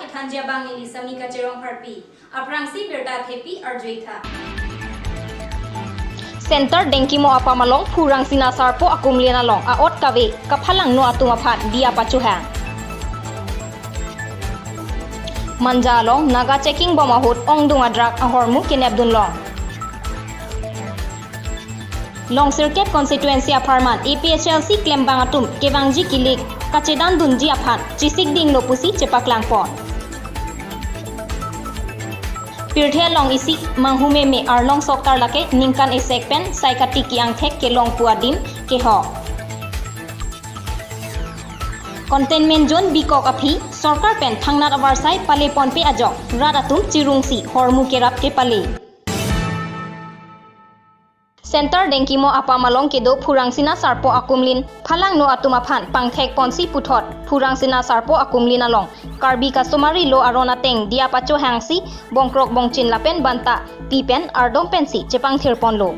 Ithanjia Bangili Samika Cherong Harpi, Aprangsi Birda Thepi Arjuitha. Center Dengkimo Apamalong Purang Sinasarpo Akumliana Long Aot Kave Kapalang no Atumaphat Dia Pachuhang Manjalong Naga Checking Bomahut Ongdung Adrak Ahormu Kinebdun Long Long Circuit Constituency Aparman APHLC Klembang Atum Kevangji Kilik Kacedan Dunji Aphan Cisik Ding Lopusi Cepaklang Pon Pirthia long isi manghume me arlong soktar lake ningkan esekpen saikati kiang thek ke long puadim ke ho containment zone bikok api sarkar pen thangnat awarsai pale ponpe ajok radatum chirungsi hormu kerap ke pale Center Dengkimo Apamalong kedo Purangsina Sarpo Akumlin Phalang no Atumaphan Pangthek Ponsi Puthot Purangsina Sarpo Akumlin along Karbi Customary Lo Arona Teng Dia Pacho Hangsi Bongkrok Bongchin Lapen Banta Pipen Ardom Pensi Chepang Thirpon Lo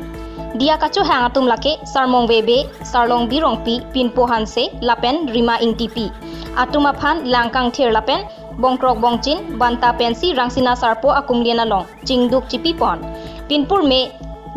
Dia Kacho Hang Atum Lake Sarmong Bebe Sarlong Birongpi Pinpo Hanse Lapen Rima Ingtipi Atumaphan Langkang Thir Lapen Bongkrok Bongchin Banta Pensi Rangsina Sarpo Akumlin along Chingduk Chipipon Pinpur Me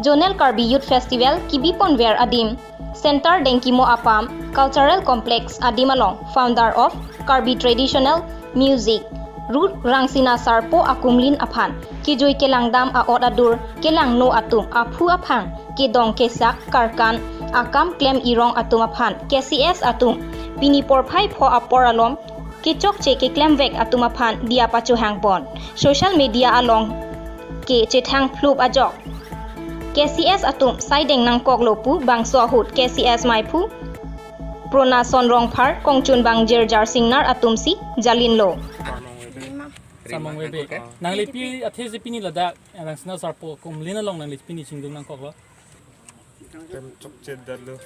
Jonel Karbi Youth Festival Kibipon Ver Adim Center Dengkimo Apam Cultural Complex Adimalong Founder of Karbi Traditional Music Root Rangsina Sarpo Akumlin Aphan Kijoy Kelangdam Aot Adur Kelang No Atum Aphu Aphang Kedong Kesak Karkan Akam Klem Irong Atum Aphan KCS Atum Pinipor Phai Pho Apor Alom Kichok Che Ke Klem Vek Atum Aphan Dia Pacho Hangpon Social Media Along Ke Chethang Phlub Ajok KCS Atum Saideng Nangkok Lopu Bangso Ahut KCS Maipu Prona Sonrong Par Kongchun Bangjir Jar Singnar Atum Si Jalin Lo Samong Webe Nang Lipi Athesi Pini Ladak Rangsina Sarpo Kumlina Long Nang Lipi Ni Chingdung Nangkok Lo Tem chok ched dalu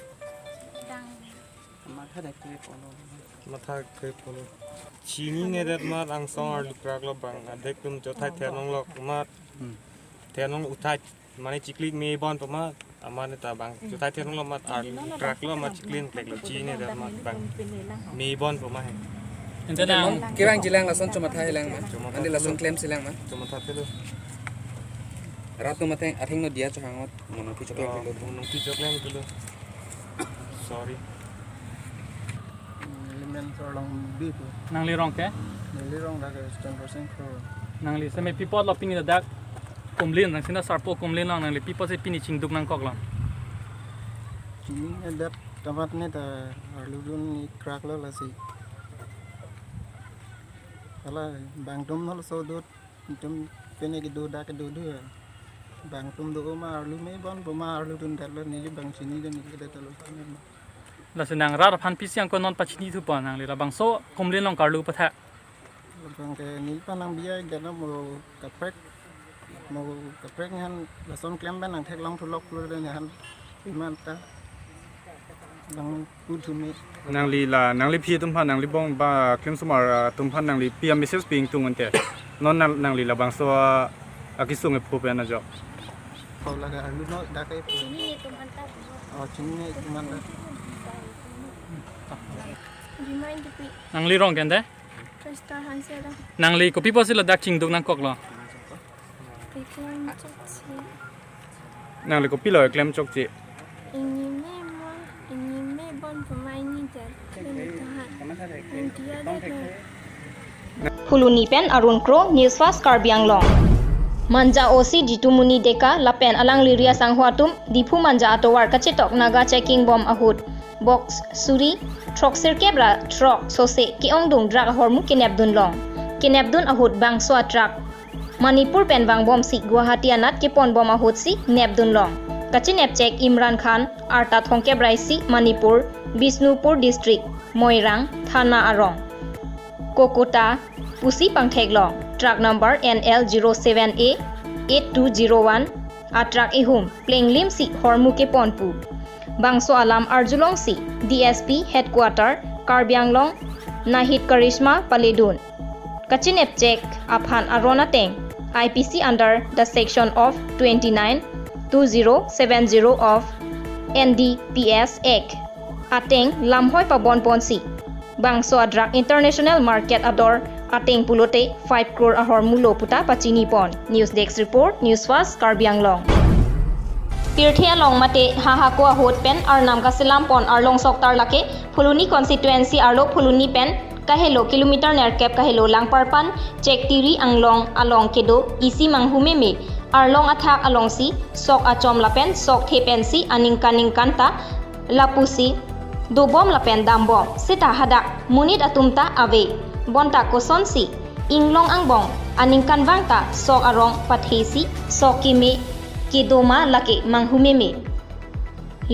Matha khe polo Chini ne dat mat ang song ar lukrak lo bang adek tum jothai thenong lok mat thenong uthai Mane ciklik me bon pama amane ta bang jothai thenong lo mat ar lukrak lo mat ciklin plek lo chi ne dat mat bang me bon pama he Ente nang Kirang jilang lason cuma thai hilang man. Andi lason claim silang man. cuma tha te lo Ratu mateng athing no dia chang mat mono ki choklang pelo. nung ti joklem te lo sorry Limen sorong beef, Nang Lirong ke lirong daga 10% for Nang Li Seme People Lo Pini Ladak Kumlin Rangsina Sarpo Kumlin Long Nang Li People Se Pini Chingdung Nangkok Lo chini adapt tempat ni ta arludun ni crack lo lasi. Kalau bang tum nol so dut tum pene ki do da ke do do bang tum do ma arlu me bon ma arludun dalo ni bang chini dan ni kita talo sana. La Senang Rar Phan Pisiang Ko Non Pachini Tu Pon Nang Li La Bangso Kumlin Long Karlu Patha Bang ke ni panang biaya dan mau kaprek ngan lason klemben ang tek long tulok lo dan han iman ta bang putumi nang li la nang li phi tum phan nang li bong ba klem sumar tum phan nang li pia message ping tung ante non nang li la bang so akisung e phope na jo kau laga arlu no da kai chini tuman ta Nang Lirong Kende Nang Li Ko People Se Ladak Chingdung Nangkok Lo nang li ko pilo klem chok chi Huluni Pen Arun Kro News Fast Karbiang Long Manja OC Ditumuni Deka Lapen Alang Liria Sanghuatum Dipu Manja Atowar Kachetok Naga Checking Bomb Ahut Box Suri Trok Sirkebra Trok Sose Kiongdung Drak Hormu Kinebdun Long Kinebdun Ahut Bang Soa Trak Manipur Pen Bang Bom Si Guwahati Anat Kipon Bom Ahut Si Nebdun Long Kachinep Check Imran Khan Arta Thongkebrai Si Manipur Bisnupur District Moirang Thana Arong Kokota Pusi Pangthek Long Truck number NL07A 8201 Atrak Ihum Plenglim Si Hormu Keponpu Bangso Alam Arjulong Si DSP Headquarter Karbianglong Nahit Karishma Paledun Kachinep Check Aphan Arona Teng IPC under the section of 29/2070 of NDPS Act Ateng Lamhoy Pabon Ponsi Bangso Adrak International Market Ador Ateng pulote 5 crore ahor mulo puta pachini pon. News Desk report, News Fast, Karbi Anglong. Pirthia long mate haha ko hot pen arnam kasilam pon arlong soktar lake Phuluni constituency arlo Phuluni pen kahelo kilometer nerkep kahelo langparpan cek tiri anglong along kedo isi manghume me arlong athak along si sok achom lapen sok thepen si aning kanta lapusi dobom lapen dambom sita hadak munit atumta ave bonta koson si inglong angbong aning kanwangta sok arong pathesi sok kime kedoma lake manghume me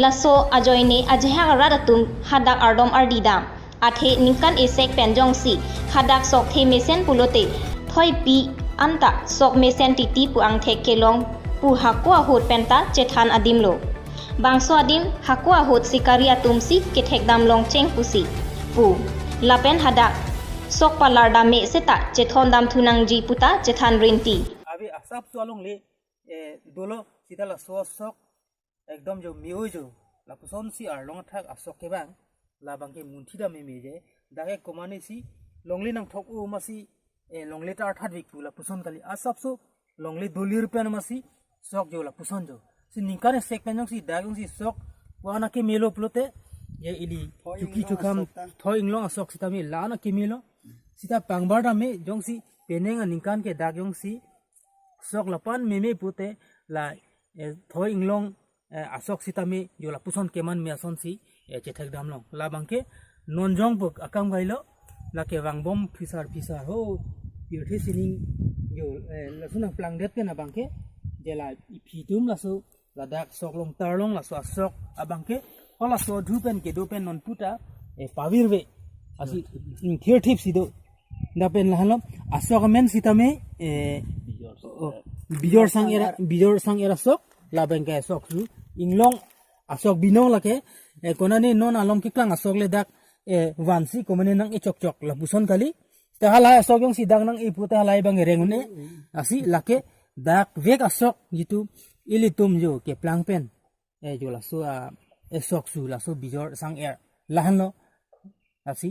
laso ajoine ajha radatum hadak ardom ardidam athe ningkan esek penjong si hadak sok the mesen pulote thoi pi anta sok mesen titi pu ang the kelong pu hakwa hot penta chethan adim lo bangso adim hakwa hot sikari atum si kethek dam long cheng pusi pu lapen hadak sok palar dame seta chethon dam thunang ji puta chethan rinti अभी सब चलों ले दोलो सीधा ला sok एकदम जो मियो जो ला पुसन सी आरलोंग थाक असok के बांग ला बांगे मुंथि दा मे जे दागे कोमाने सी लोंगली नंग थोक उ मासी लोंगली tar थात विकु ला पुसन कली असब सो लोंगली दोली रुपया मासी sok जो ला पुसन जो सी निकाने सेक पेनों सी दागों सी sok वाना के मेलो प्लोते ये इली चुकी चुकाम थो इंगलोंग असok सीता मे लाना के मेलो सीता पांगबार में जोंग सी पेनेंग निकान के दागों सी sok lapan meme pute la thoi inglong asok sitami yo la puson keman me ason si chethek damlong la bangke nonjong puk akam gailo la ke wangbom fisar ho pirthi sining yo la sunang plangdet pe na bangke je la phitum la so la dak sok long tarlong la so asok abangke hola so dhupen ke dopen non puta pawirwe asi thir thip sido da pen la halom asok men sitame bijor sang era sok la bengke sok su inglong asok binong lake konani non alom ki klang asok le dak wansi komane nang i chok chok la buson kali ta hala asok yong si dak nang i puta halai bang rengune asi lake dak vek asok gitu ilitum jo ke plang pen jo la so sok su la so bijor sang er lahano asi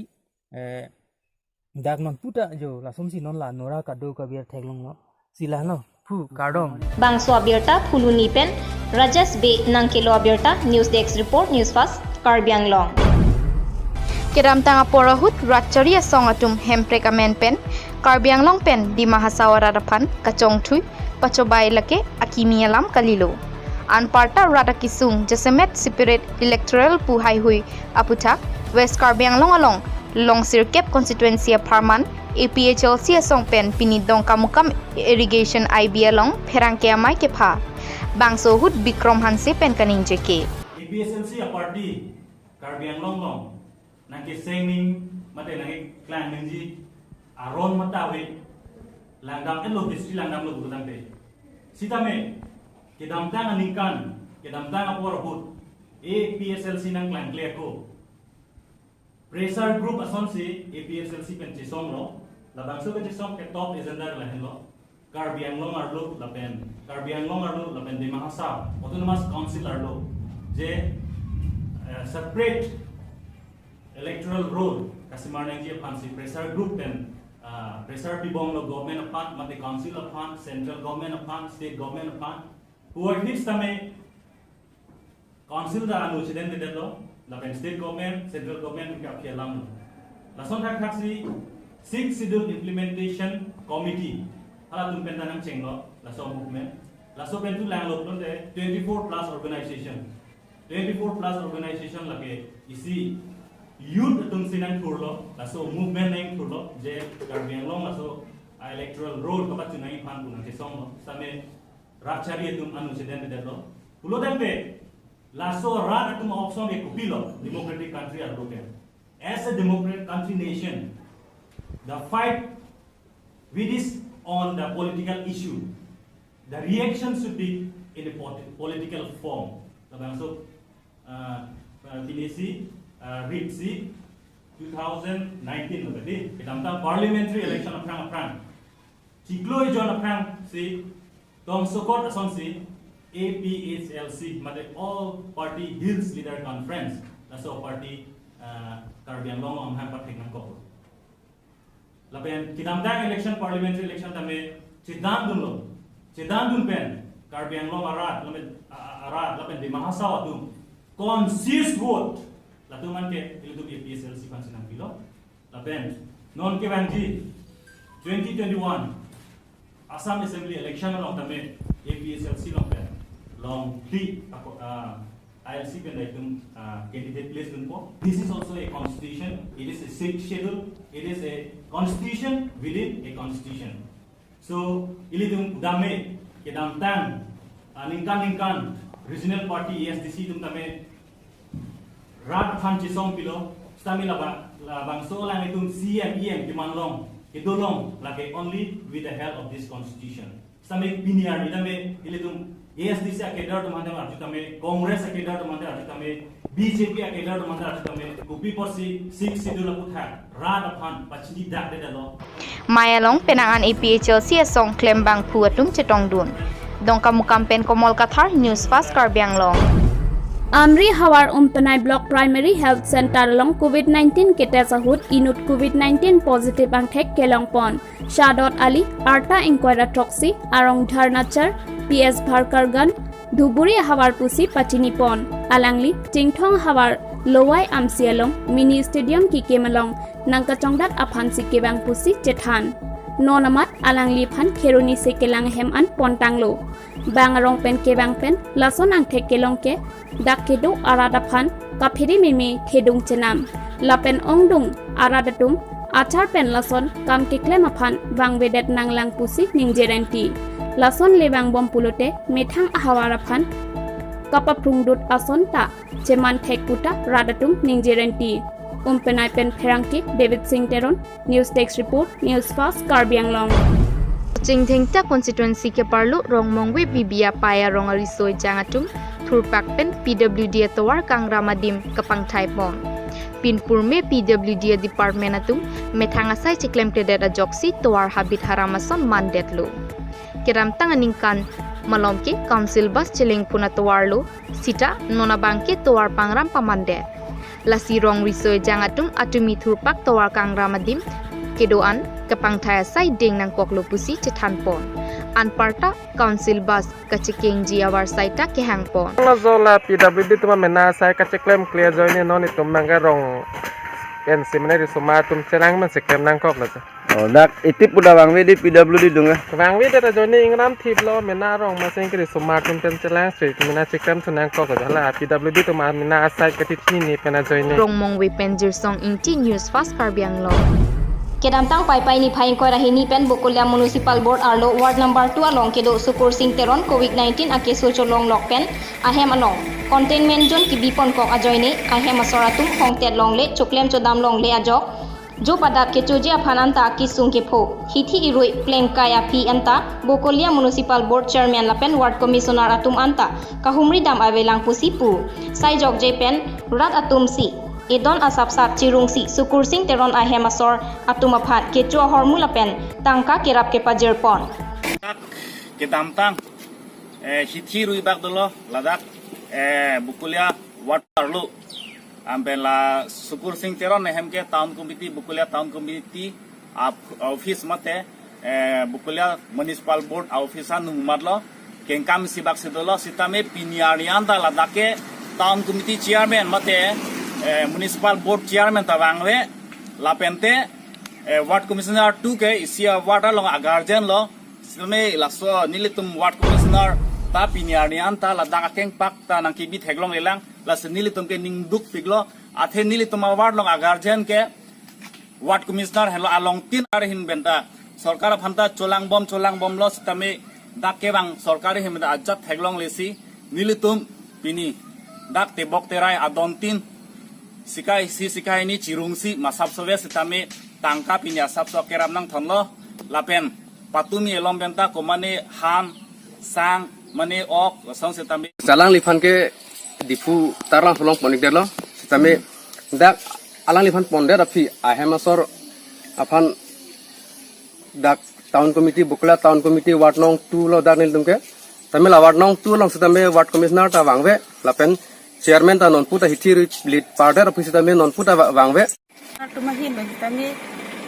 dak non puta jo la somsi non la nora ka do ka biar theglong no sila no pu kardom bangso abierta Phuluni pen Rajas be nangkelo abierta News Desk report News Fast Karbi Anglong Keram tanga porahut ratcharia song atum hemprek amen pen Karbi Anglong pen di mahasawara rapan kachong thui pachobai lake akimialam kalilo anparta rata kisung jesemet spirit electoral pu hai hui aputhak West Karbi Anglong along long sirkep constituency Parman APHLC song pen pinidong kamukam irrigation IB along pherangke amai ke pha bangso hut Bikram Hanse pen kaning jeke APHLC a party Karbi Anglong long nang ke sengning mate nang klan ningji aron matawe langdam elo district langdam lo gudang te sitame ke damtang aningkan ke damtang apor hut APHLC nang klan kleko pressure group ason si APHLC pen chisong lo la bangso pen chisong ke top agenda la hen lo Karbi Anglong arlo la pen Karbi Anglong arlo la pen de mahasa autonomous council arlo je separate electoral role kasimar nang je fancy pressure group pen pressure bibong lo government upon mate council upon central government upon state government upon who are hits tame council da anu chiden de lo la pen state government central government ka phelam la son thak thak si 6 schedule implementation committee hala tum pen danam chenglo la so movement la so pen tu lang lo plon de 24 plus organization la ke isi youth tum sinan thurlo la so movement nang thurlo je Karbi Anglong la so electoral road ka pa chunai phan kun ke song lo same rakchari tum anu cheden de lo ulo dampe la so ran tum option e kupilo democratic country are broken as a democratic country nation the fight with this on the political issue the reaction should be in a political form so binisi RIPSI 2019 lagi kita parliamentary election aprang cikloi jon aprang si dom sokot asonsi APHLC mate all party hills leader conference la so party Karbi Anglong am ha pathek nang ko lapen kidamdang election parliamentary election tame Cidan dun pen Karbi Anglong arat lapen di Mahasaw atum consist vote latuman ke ilutum APSLC pansinang pilo lapen non ke banji 2021 Assam Assembly election long tame APSLC long pen long pli ILC pen item candidate place dun po. This is also a constitution. It is a sixth schedule. It is a constitution within a constitution. So ilitum dame kedam tang ningkan regional party ESDC tum tame rat fan chisong pilo stami bang so lang itum CM kimanlong idolong lake only with the help of this constitution. Stami piniar idame ilitum ESDC akedar tumante arjutame Congress akedar tumante arjutame BJP akedar tumante arjutame kupi porsi 6 schedule putha rat fan pachni dak de dalo Mayalong penangan APHLC song klaim bang puatum cetong dun. Dongka mukam Komol Kathar News Fast Karbi Anglong. Amri Hawar Umpenai Block Primary Health Center long COVID-19 ketesahut inut COVID-19 positive angthek kelongpon Shadot Ali Arta Inquirer Toxi Arong Dharnachar PS Bharkargan Dhuburi Hawar Pusi Pachinipon Alangli Tingthong Hawar Lowai Amsialong Mini Stadium Kikemalong Nangkachongdat Aphan Sikebang Pusi Chethan Nonamat Alangli Phan Kheruni Sekelang Heman Pontanglo Bangarong Pen Kebang Pen Lason Angthek Kelongke Dakedo Aradaphan Kaphiri Mimi Khedung Chenam Lapen Ongdung Aradatum Achar Pen Lason Kam Keklemapan Bangwedet Nanglang Pusi Ningjerenti Lason Lebang Bompulote Methang Ahawarapan Kapaprungdut Asonta Ceman Thek Puta Radatum Ningjerenti Umpenai Pen Pherangki David Singh Teron News Text Report News Fast Karbi Anglong Jingthengta constituency ke parlu rongmongwe bibia paya rongarisoi jangatum thurpak pen PWD tawar kangramadim kapang thaipon pinpurme PWD department atum methangasai chiklem tedet ajoksi tawar habit haramason mandetlu kiram tanganingkan malomke council bus chileng puna tawarlo sita nonabangke tawar pangram pamandet lasi rong risoi jangatum atumi thurpak tawar kangramadim kedoan kapang thayasai ding nang koklo pusi chethanpon anparta council bus kachikeng jiawar saita kehangpon zola PWD tuma mena sai kachiklem clear join non itum manga rong en seminary suma tum cherang man sekem nang kok la Oh, dak itip udah bang di PWD dunga. Bang we da join ingram thiplo mena rong ma sing kri suma tum ten cherang street mena chiklem tunang kok la PWD tuma mena sai katitni ni pena join rongmong we penjir song inti news fast Karbi Anglong Kedamtang pai ni phaing koi rahini pen Bokolia Municipal Board arlo ward number 2 along kedo Sukur Singh Teron COVID-19 ake sulcholong lokpen ahem along containment zone ki bipon kok ajoine ahem asoratum hongtet long le choklem chodam long le ajok jo padat ke choje aphananta ki sungke pho hithi iroi plengkaya phi anta Bokolia Municipal Board Chairman lapen ward commissioner atum anta kahumri dam avelang pusipu sai jok je pen rat atum si Edon asap-sap cirungsi Sukur Singh Teron ahem asor atumaphat kecho hormulapen tangka kerap ke pajerpon kedamtang hithi rui bak dolo ladak Bokolia waterlu ambela Sukur Singh Teron ahem ke town committee Bokolia town committee office mate Bokolia Municipal Board office anu madlo kengkam sibak sedolo sitame piniarianda ladake town committee chairman mate Municipal Board Chairman tawangwe lapente Ward Commissioner 2 ke isia ward long agarjen lo sime laso nilitum Ward Commissioner ta piniarnian ta ladang akeng pak ta nang kibit heglong elang las nilitum ke ningduk piglo athe nilitum ward long agarjen ke Ward Commissioner hello along tin arhin benta sarkar phanta cholang bom lo sitame dak ke bang sarkari himda ajat heglong lesi nilitum pini dak tebok terai adon tin sikai ni cirungsi masap sowe sitame tangkap ini asap so keram nang thonlo lapen patumi elom benta komane han sang mane ok song sitame Salang lifan ke difu tarlang fulong ponik delo sitame dak alang lifan ponder api ahem asor apan dak town committee Bokolia town committee ward nong 2 lo dak nil tumke tame la ward nong 2 long sitame ward commissioner ta wangwe lapen chairman ta non puta hithi lead parter office ta me non puta wangwe tumahin bagi kami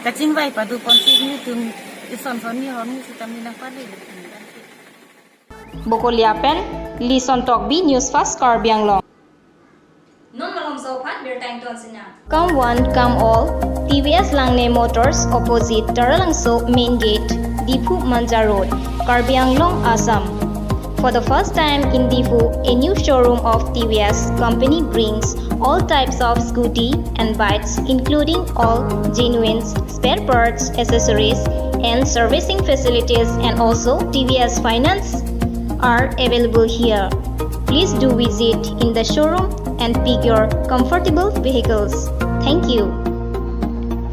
kacing vai padu ponsi ni tum ison ni hon ni stamina padu. Bokolia Pen, Lison Tokbi News Fast Karbi Anglong. Non malom sopan bertang ton sina. Come one, come all. TVS Langne Motors opposite Taralangso Main Gate, Difu Manja Road, Karbi Anglong, Assam. For the first time in Difu, a new showroom of TVS company brings all types of scooty and bikes, including all genuine spare parts, accessories, and servicing facilities, and also TVS Finance are available here. Please do visit in the showroom and pick your comfortable vehicles. Thank you.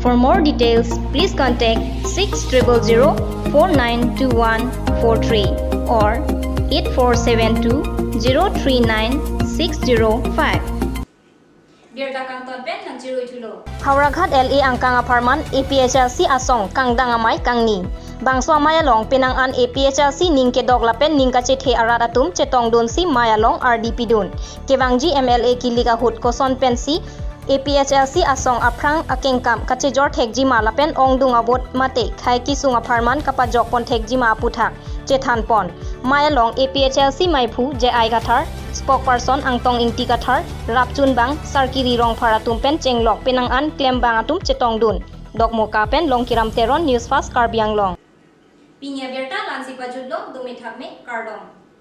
For more details, please contact 6000492143 or 8472039605. Berta kang ton pen nang jiroi thulo. Hauraghat LA Angkang Aparman APHLC Asong Kangdangamai Kangni. Bangso Mayalong Pinangan APHLC Ningke Doglapen Ningkache The Aradatum Chetong Donsi Mayalong RDP Dun. Kevangji MLA Kilika Hut Koson Pensi APHLC Asong Aprang Akengkam Kachejor Thekji Malapen Ongdung Abot Mate Khaiki Sunga Parman Kapajok Pon Thekji Ma Aputhak Chethan Pon Mayalong APHLC Maipu Je Aigathar Spokesperson Angtong Ingti Kathar Rapchun Bang Sarkiri Rong Pharatum Pen Chenglok Pinangan Klembang Atum Chetong Dun Dokmoka Pen Longkiram Teron News Fast Karbi Anglong. Pinya berta lansi pajudlo dumithamme kardom.